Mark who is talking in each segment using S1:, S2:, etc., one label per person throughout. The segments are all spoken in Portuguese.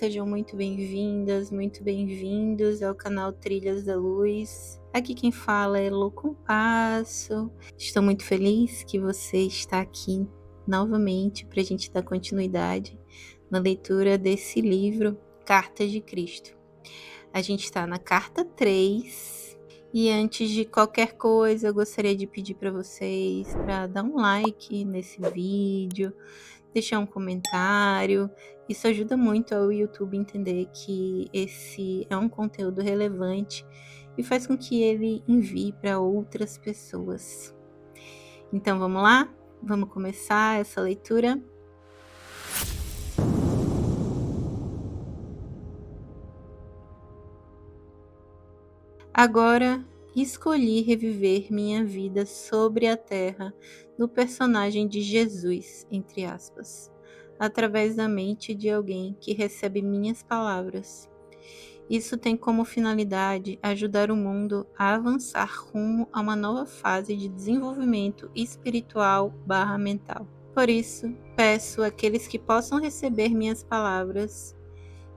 S1: sejam muito bem-vindas, muito bem-vindos ao canal Trilhas da Luz. Aqui quem fala é Lu Compasso. Estou muito feliz que você está aqui novamente para a gente dar continuidade na leitura desse livro, Cartas de Cristo. A gente está na carta 3 e antes de qualquer coisa eu gostaria de pedir para vocês para dar um like nesse vídeo, deixar um comentário. Isso ajuda muito ao YouTube entender que esse é um conteúdo relevante e faz com que ele envie para outras pessoas. Então vamos lá? Vamos começar essa leitura? Agora escolhi reviver minha vida sobre a terra no personagem de Jesus, entre aspas, através da mente de alguém que recebe minhas palavras. Isso tem como finalidade ajudar o mundo a avançar rumo a uma nova fase de desenvolvimento espiritual/mental. Por isso, peço àqueles que possam receber minhas palavras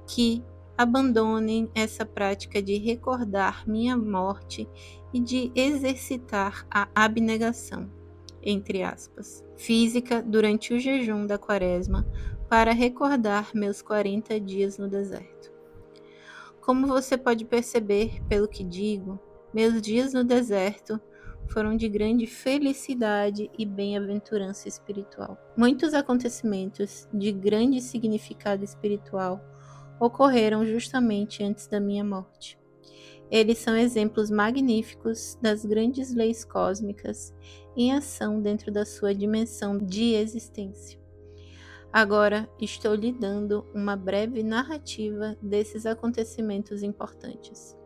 S1: que abandonem essa prática de recordar minha morte e de exercitar a abnegação, entre aspas, física durante o jejum da quaresma para recordar meus 40 dias no deserto. Como você pode perceber pelo que digo, meus dias no deserto foram de grande felicidade e bem-aventurança espiritual. Muitos acontecimentos de grande significado espiritual ocorreram justamente antes da minha morte. Eles são exemplos magníficos das grandes leis cósmicas em ação dentro da sua dimensão de existência. Agora estou lhe dando uma breve narrativa desses acontecimentos importantes.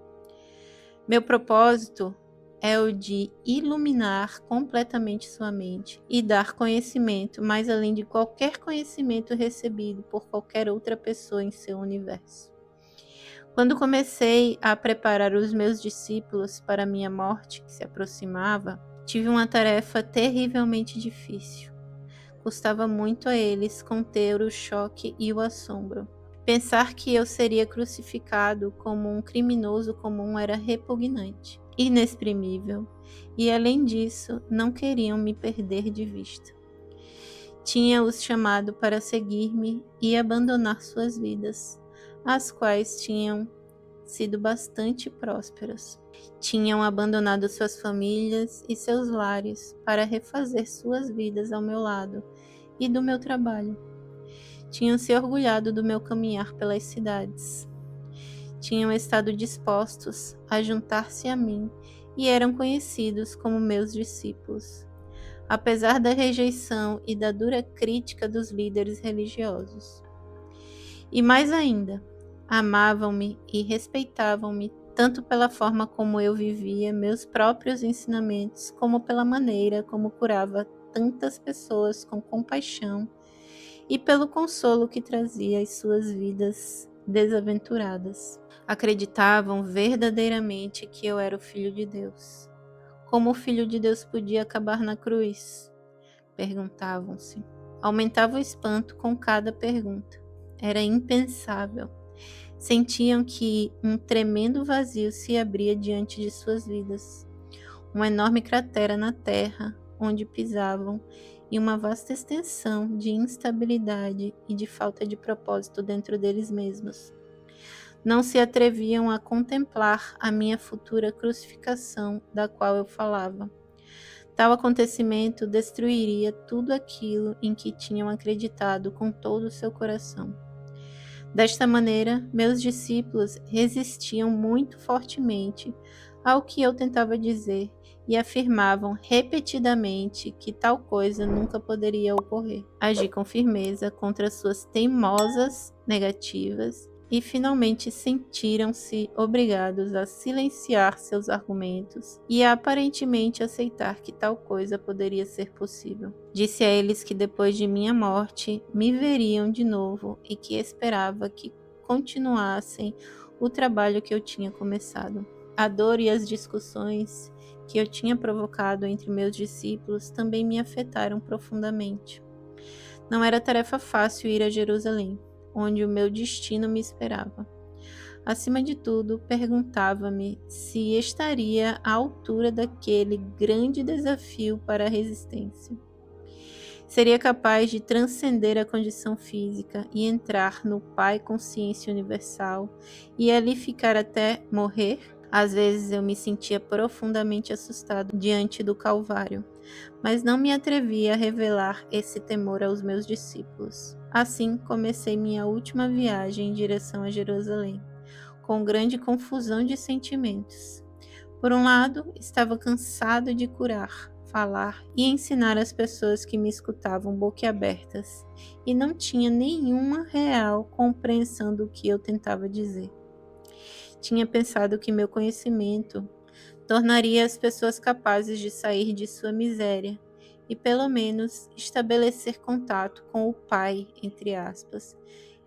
S1: Meu propósito é o de iluminar completamente sua mente e dar conhecimento mais além de qualquer conhecimento recebido por qualquer outra pessoa em seu universo. Quando comecei a preparar os meus discípulos para a minha morte que se aproximava, tive uma tarefa terrivelmente difícil. Custava muito a eles conter o choque e o assombro. Pensar que eu seria crucificado como um criminoso comum era repugnante, inexprimível, e além disso, não queriam me perder de vista. Tinha-os chamado para seguir-me e abandonar suas vidas, as quais tinham sido bastante prósperas. Tinham abandonado suas famílias e seus lares para refazer suas vidas ao meu lado e do meu trabalho. Tinham se orgulhado do meu caminhar pelas cidades. Tinham estado dispostos a juntar-se a mim e eram conhecidos como meus discípulos, apesar da rejeição e da dura crítica dos líderes religiosos. E mais ainda, amavam-me e respeitavam-me tanto pela forma como eu vivia meus próprios ensinamentos, como pela maneira como curava tantas pessoas com compaixão e pelo consolo que trazia às suas vidas desaventuradas. Acreditavam verdadeiramente que eu era o Filho de Deus. Como o Filho de Deus podia acabar na cruz? Perguntavam-se. Aumentava o espanto com cada pergunta. Era impensável. Sentiam que um tremendo vazio se abria diante de suas vidas. Uma enorme cratera na terra, onde pisavam, e uma vasta extensão de instabilidade e de falta de propósito dentro deles mesmos. Não se atreviam a contemplar a minha futura crucificação, da qual eu falava. Tal acontecimento destruiria tudo aquilo em que tinham acreditado com todo o seu coração. Desta maneira, meus discípulos resistiam muito fortemente ao que eu tentava dizer e afirmavam repetidamente que tal coisa nunca poderia ocorrer. Agi com firmeza contra suas teimosas negativas e finalmente sentiram-se obrigados a silenciar seus argumentos e a aparentemente aceitar que tal coisa poderia ser possível. Disse a eles que depois de minha morte me veriam de novo e que esperava que continuassem o trabalho que eu tinha começado. A dor e as discussões que eu tinha provocado entre meus discípulos também me afetaram profundamente. Não era tarefa fácil ir a Jerusalém. onde o meu destino me esperava. Acima de tudo, perguntava-me se estaria à altura daquele grande desafio para a resistência. Seria capaz de transcender a condição física e entrar no Pai Consciência Universal e ali ficar até morrer? Às vezes eu me sentia profundamente assustado diante do Calvário, mas não me atrevia a revelar esse temor aos meus discípulos. Assim comecei minha última viagem em direção a Jerusalém, com grande confusão de sentimentos. Por um lado, estava cansado de curar, falar e ensinar as pessoas que me escutavam boquiabertas, e não tinha nenhuma real compreensão do que eu tentava dizer. Tinha pensado que meu conhecimento tornaria as pessoas capazes de sair de sua miséria e, pelo menos, estabelecer contato com o Pai, entre aspas,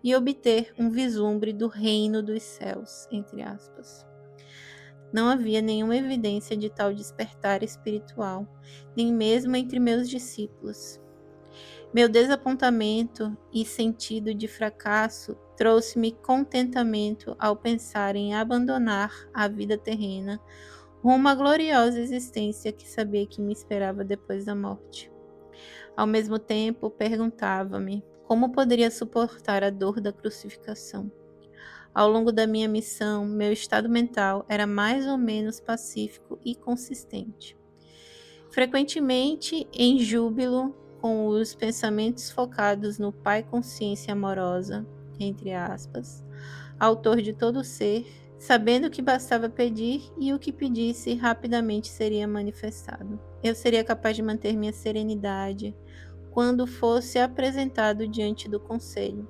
S1: e obter um vislumbre do reino dos céus, entre aspas. Não havia nenhuma evidência de tal despertar espiritual, nem mesmo entre meus discípulos. Meu desapontamento e sentido de fracasso trouxe-me contentamento ao pensar em abandonar a vida terrena rumo à gloriosa existência que sabia que me esperava depois da morte. Ao mesmo tempo, perguntava-me como poderia suportar a dor da crucificação. Ao longo da minha missão, meu estado mental era mais ou menos pacífico e consistente. Frequentemente em júbilo, com os pensamentos focados no Pai Consciência Amorosa, entre aspas, autor de todo ser, sabendo que bastava pedir e o que pedisse rapidamente seria manifestado. Eu seria capaz de manter minha serenidade quando fosse apresentado diante do conselho,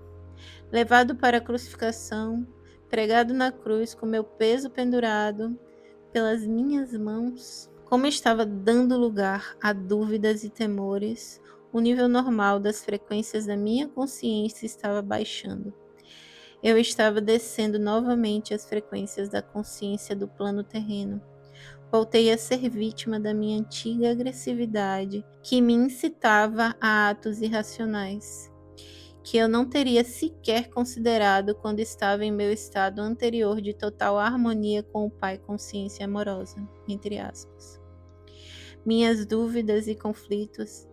S1: levado para a crucificação, pregado na cruz com meu peso pendurado pelas minhas mãos. Como estava dando lugar a dúvidas e temores, o nível normal das frequências da minha consciência estava baixando. Eu estava descendo novamente as frequências da consciência do plano terreno. Voltei a ser vítima da minha antiga agressividade, que me incitava a atos irracionais, que eu não teria sequer considerado quando estava em meu estado anterior de total harmonia com o Pai Consciência Amorosa, entre aspas. Minhas dúvidas e conflitos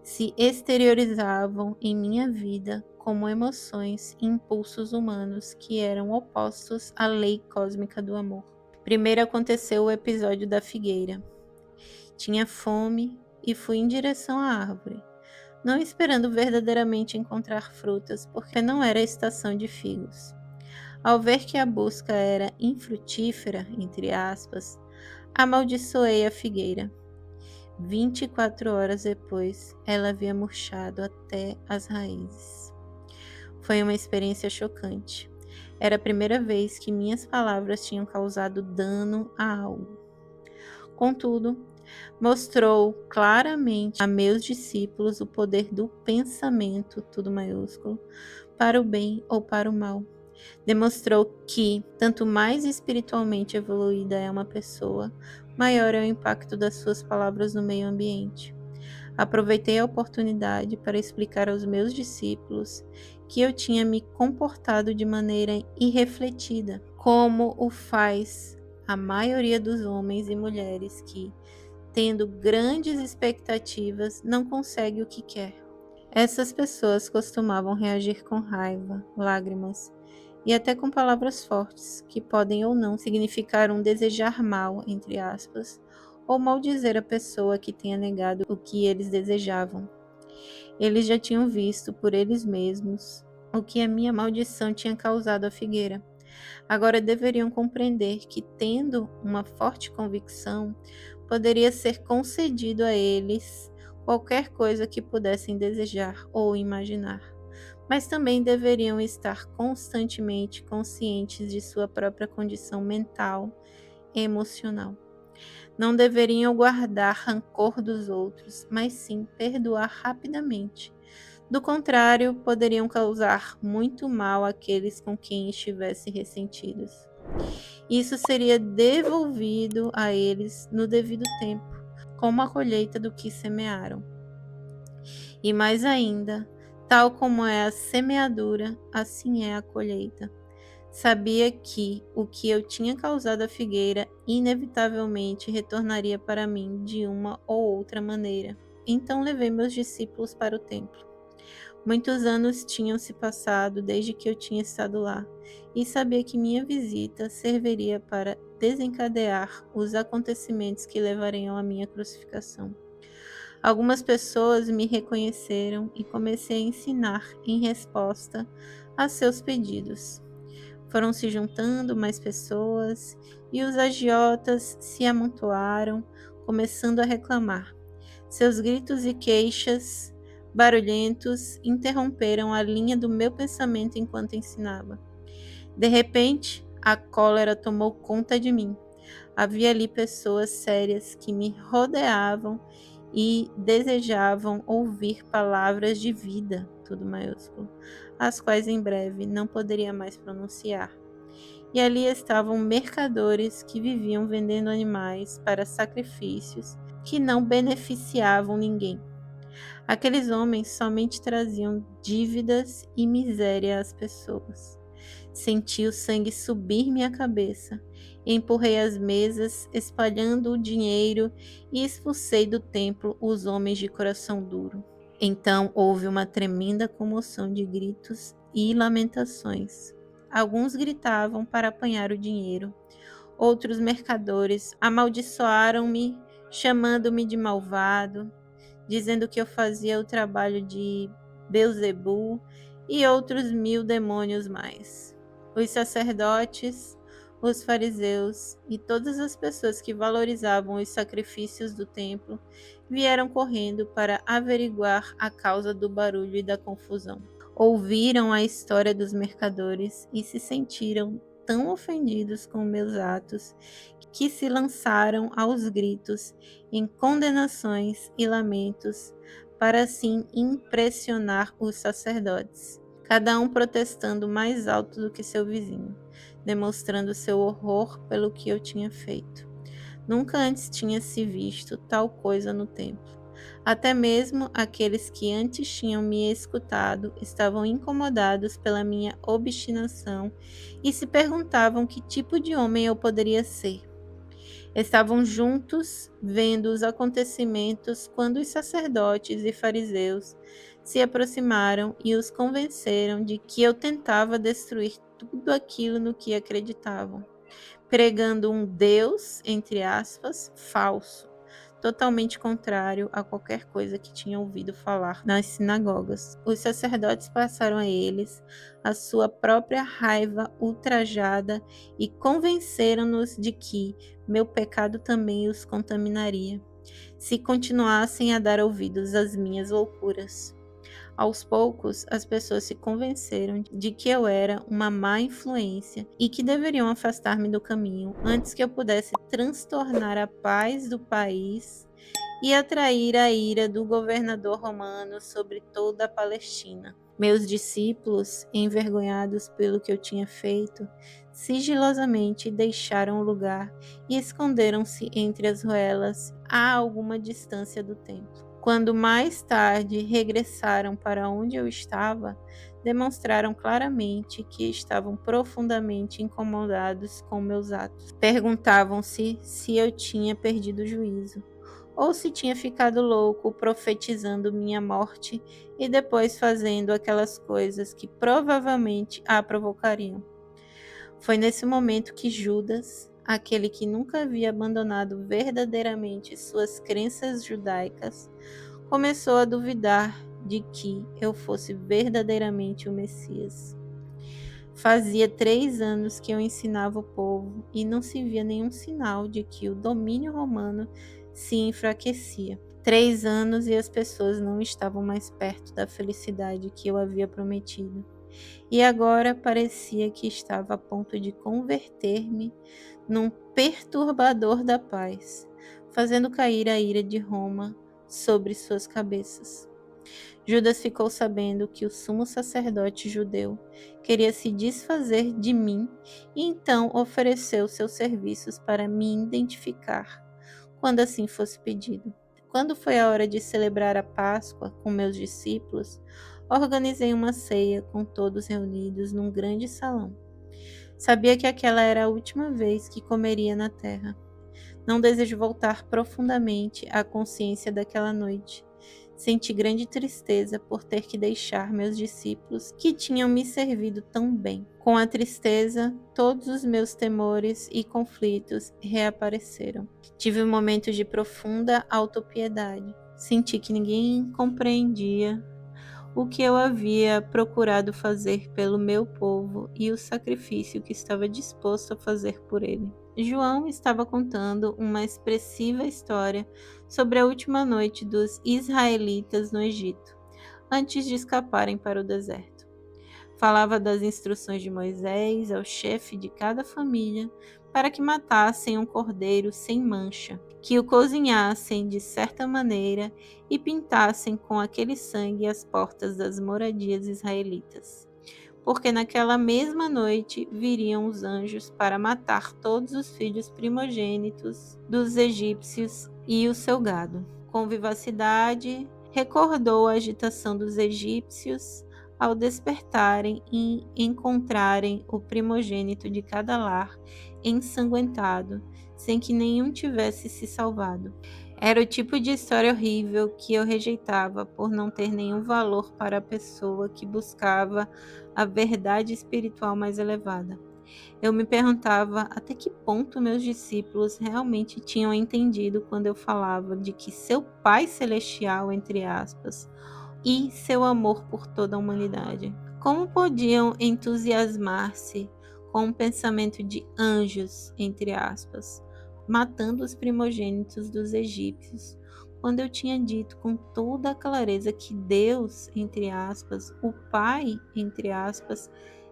S1: se exteriorizavam em minha vida como emoções e impulsos humanos que eram opostos à lei cósmica do amor. Primeiro aconteceu o episódio da figueira. Tinha fome e fui em direção à árvore, não esperando verdadeiramente encontrar frutas, porque não era a estação de figos. Ao ver que a busca era infrutífera, entre aspas, amaldiçoei a figueira. 24 horas depois, ela havia murchado até as raízes. Foi uma experiência chocante. Era a primeira vez que minhas palavras tinham causado dano a algo. Contudo, mostrou claramente a meus discípulos o poder do pensamento, tudo maiúsculo, para o bem ou para o mal. Demonstrou que, tanto mais espiritualmente evoluída é uma pessoa, maior é o impacto das suas palavras no meio ambiente. Aproveitei a oportunidade para explicar aos meus discípulos que eu tinha me comportado de maneira irrefletida, como o faz a maioria dos homens e mulheres que, tendo grandes expectativas, não consegue o que quer. Essas pessoas costumavam reagir com raiva, lágrimas e até com palavras fortes, que podem ou não significar um desejar mal, entre aspas, ou maldizer a pessoa que tenha negado o que eles desejavam. Eles já tinham visto por eles mesmos o que a minha maldição tinha causado à figueira. Agora deveriam compreender que, tendo uma forte convicção, poderia ser concedido a eles qualquer coisa que pudessem desejar ou imaginar, mas também deveriam estar constantemente conscientes de sua própria condição mental e emocional. Não deveriam guardar rancor dos outros, mas sim perdoar rapidamente. Do contrário, poderiam causar muito mal àqueles com quem estivessem ressentidos. Isso seria devolvido a eles no devido tempo, como a colheita do que semearam. E mais ainda, Tal como é a semeadura, assim é a colheita. Sabia que o que eu tinha causado à figueira inevitavelmente retornaria para mim de uma ou outra maneira. Então levei meus discípulos para o templo. Muitos anos tinham se passado desde que eu tinha estado lá, e sabia que minha visita serviria para desencadear os acontecimentos que levariam à minha crucificação. Algumas pessoas me reconheceram e comecei a ensinar em resposta a seus pedidos. Foram se juntando mais pessoas e os agiotas se amontoaram, começando a reclamar. Seus gritos e queixas barulhentos interromperam a linha do meu pensamento enquanto ensinava. De repente, a cólera tomou conta de mim. Havia ali pessoas sérias que me rodeavam e desejavam ouvir palavras de vida, tudo maiúsculo, as quais em breve não poderia mais pronunciar. E ali estavam mercadores que viviam vendendo animais para sacrifícios que não beneficiavam ninguém. Aqueles homens somente traziam dívidas e miséria às pessoas. Senti o sangue subir minha cabeça. Empurrei as mesas, espalhando o dinheiro e expulsei do templo os homens de coração duro. Então houve uma tremenda comoção de gritos e lamentações. Alguns gritavam para apanhar o dinheiro. Outros mercadores amaldiçoaram-me, chamando-me de malvado, dizendo que eu fazia o trabalho de Beelzebul e outros 1000 demônios mais. Os sacerdotes, os fariseus e todas as pessoas que valorizavam os sacrifícios do templo vieram correndo para averiguar a causa do barulho e da confusão. Ouviram a história dos mercadores e se sentiram tão ofendidos com meus atos que se lançaram aos gritos em condenações e lamentos para assim impressionar os sacerdotes, cada um protestando mais alto do que seu vizinho, demonstrando seu horror pelo que eu tinha feito. Nunca antes tinha se visto tal coisa no templo. Até mesmo aqueles que antes tinham me escutado estavam incomodados pela minha obstinação e se perguntavam que tipo de homem eu poderia ser. Estavam juntos vendo os acontecimentos quando os sacerdotes e fariseus se aproximaram e os convenceram de que eu tentava destruir tudo aquilo no que acreditavam, pregando um Deus, entre aspas, falso, totalmente contrário a qualquer coisa que tinham ouvido falar nas sinagogas. Os sacerdotes passaram a eles a sua própria raiva ultrajada e convenceram-nos de que meu pecado também os contaminaria, se continuassem a dar ouvidos às minhas loucuras. Aos poucos, as pessoas se convenceram de que eu era uma má influência e que deveriam afastar-me do caminho antes que eu pudesse transtornar a paz do país e atrair a ira do governador romano sobre toda a Palestina. Meus discípulos, envergonhados pelo que eu tinha feito, sigilosamente deixaram o lugar e esconderam-se entre as ruelas a alguma distância do templo. Quando mais tarde regressaram para onde eu estava, demonstraram claramente que estavam profundamente incomodados com meus atos. Perguntavam-se se eu tinha perdido o juízo, ou se tinha ficado louco profetizando minha morte e depois fazendo aquelas coisas que provavelmente a provocariam. Foi nesse momento que Judas, aquele que nunca havia abandonado verdadeiramente suas crenças judaicas, começou a duvidar de que eu fosse verdadeiramente o Messias. Fazia 3 anos que eu ensinava o povo e não se via nenhum sinal de que o domínio romano se enfraquecia. 3 anos e as pessoas não estavam mais perto da felicidade que eu havia prometido. E agora parecia que estava a ponto de converter-me num perturbador da paz, fazendo cair a ira de Roma sobre suas cabeças. Judas ficou sabendo que o sumo sacerdote judeu queria se desfazer de mim e então ofereceu seus serviços para me identificar, quando assim fosse pedido. Quando foi a hora de celebrar a Páscoa com meus discípulos, organizei uma ceia com todos reunidos num grande salão. Sabia que aquela era a última vez que comeria na terra. Não desejo voltar profundamente à consciência daquela noite. Senti grande tristeza por ter que deixar meus discípulos que tinham me servido tão bem. Com a tristeza, todos os meus temores e conflitos reapareceram. Tive momentos de profunda autopiedade. Senti que ninguém compreendia o que eu havia procurado fazer pelo meu povo e o sacrifício que estava disposto a fazer por ele. João estava contando uma expressiva história sobre a última noite dos israelitas no Egito, antes de escaparem para o deserto. Falava das instruções de Moisés ao chefe de cada família para que matassem um cordeiro sem mancha, que o cozinhassem de certa maneira e pintassem com aquele sangue as portas das moradias israelitas. Porque naquela mesma noite viriam os anjos para matar todos os filhos primogênitos dos egípcios e o seu gado. Com vivacidade, recordou a agitação dos egípcios ao despertarem e encontrarem o primogênito de cada lar ensanguentado, sem que nenhum tivesse se salvado. Era o tipo de história horrível que eu rejeitava por não ter nenhum valor para a pessoa que buscava a verdade espiritual mais elevada. Eu me perguntava até que ponto meus discípulos realmente tinham entendido quando eu falava de que seu Pai Celestial, entre aspas, e seu amor por toda a humanidade. Como podiam entusiasmar-se com um pensamento de anjos, entre aspas, matando os primogênitos dos egípcios, quando eu tinha dito com toda a clareza que Deus, entre aspas, o Pai, entre aspas,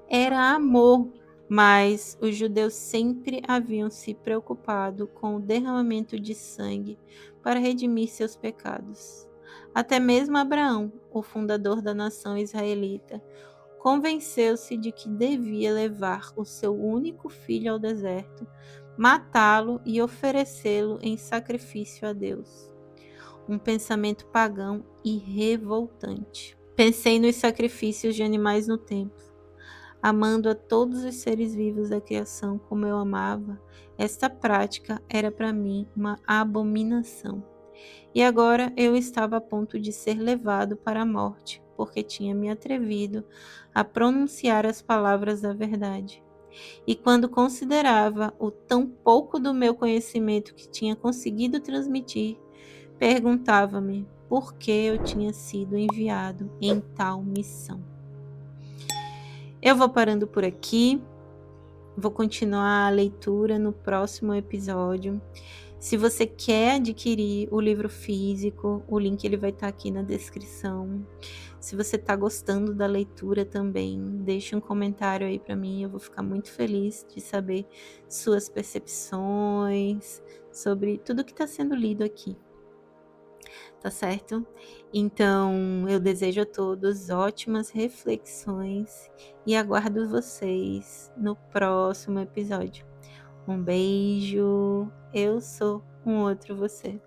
S1: era amor, mas os judeus sempre haviam se preocupado com o derramamento de sangue para redimir seus pecados. Até mesmo Abraão, o fundador da nação israelita, convenceu-se de que devia levar o seu único filho ao deserto, matá-lo e oferecê-lo em sacrifício a Deus. Um pensamento pagão e revoltante. Pensei nos sacrifícios de animais no templo. Amando a todos os seres vivos da criação como eu amava, esta prática era para mim uma abominação. E agora eu estava a ponto de ser levado para a morte, porque tinha me atrevido a pronunciar as palavras da verdade. E quando considerava o tão pouco do meu conhecimento que tinha conseguido transmitir, perguntava-me por que eu tinha sido enviado em tal missão. Eu vou parando por aqui, vou continuar a leitura no próximo episódio. Se você quer adquirir o livro físico, o link ele vai estar aqui na descrição. Se você está gostando da leitura também, deixe um comentário aí para mim, eu vou ficar muito feliz de saber suas percepções sobre tudo que está sendo lido aqui. Tá certo? Então, eu desejo a todos ótimas reflexões e aguardo vocês no próximo episódio. Um beijo, eu sou um outro você.